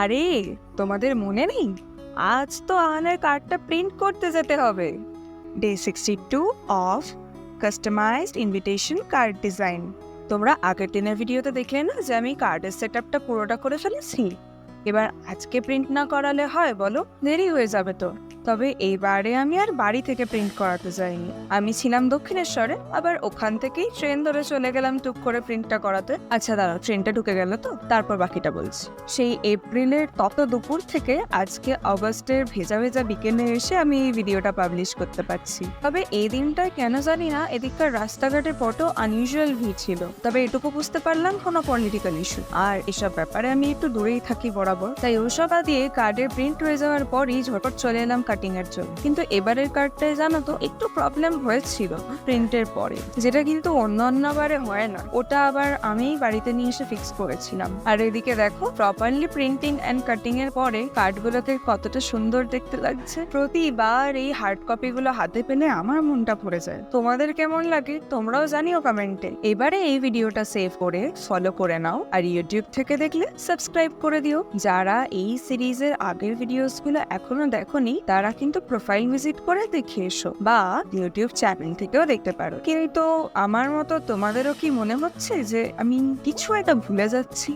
আরে, তোমাদের মনে নেই? আজ তো আহানের কার্ডটা প্রিন্ট করতে যেতে হবে। Day 62 of customised invitation card design. তোমরা আগের দিনের ভিডিওতে দেখলে না যে আমি কার্ডের সেটআপটা পুরোটা করে ফেলেছি। এবার আজকে প্রিন্ট না করালে হয় বলো? দেরি হয়ে যাবে তো। তবে এইবারে আমি আর বাড়ি থেকে প্রিন্ট করাতে যাইনি। আমি ছিলাম দক্ষিণেশ্বরে, আবার ওখান থেকেই ট্রেন ধরে চলে গেলাম টুক করে প্রিন্টটা করাতে। আচ্ছা দাঁড়াও, ট্রেনটা ঢুকে গেল তো, তারপর বাকিটা বলছি। সেই এপ্রিলের তত দুপুর থেকে আজকে অগস্টের ভেজা ভেজা বিকেলে এসে আমি এই ভিডিওটা পাবলিশ করতে পারছি। তবে এই দিনটায় কেন জানি না এদিককার রাস্তাঘাটের পটও আনইউজুয়াল ভিড় ছিল। তবে এটুকু বুঝতে পারলাম কোনো পলিটিক্যাল ইস্যু, আর এসব ব্যাপারে আমি একটু দূরেই থাকি বরাবর। তাই ওসব দিয়ে কার্ডের প্রিন্ট হয়ে যাওয়ার পরই ঝটপট চলে এলাম কাটিং এর জন্য। কিন্তু এবারের কার্ডটায় জানো তো একটু প্রবলেম হয়েছিল প্রিন্টের পরে, যেটা কিন্তু অন্য বারে হয় না। ওটা আবার আমি বাড়িতে নিয়ে এসে ফিক্স করেছিলাম। আর এদিকে দেখো, প্রপারলি প্রিন্টিং এন্ড কাটিং এর পরে কার্ডগুলোকে কতটা সুন্দর দেখতে লাগছে। প্রতিবার এই হার্ড কপিগুলো হাতে পেলে আমার মনটা ভরে যায়। তোমাদের কেমন লাগে তোমরাও জানিও কমেন্টে। এবারে এই ভিডিওটা সেভ করে ফলো করে নাও, আর ইউটিউব থেকে দেখলে সাবস্ক্রাইব করে দিও। যারা এই সিরিজের আগের ভিডিওসগুলো এখনো দেখোনি তারা কিন্তু প্রোফাইল ভিজিট করে দেখে এসো, বা ইউটিউব চ্যানেল থেকেও দেখতে পারো। কিন্তু আমার মতো তোমাদেরও কি মনে হচ্ছে যে আমি কিছু একটা ভুলে যাচ্ছি?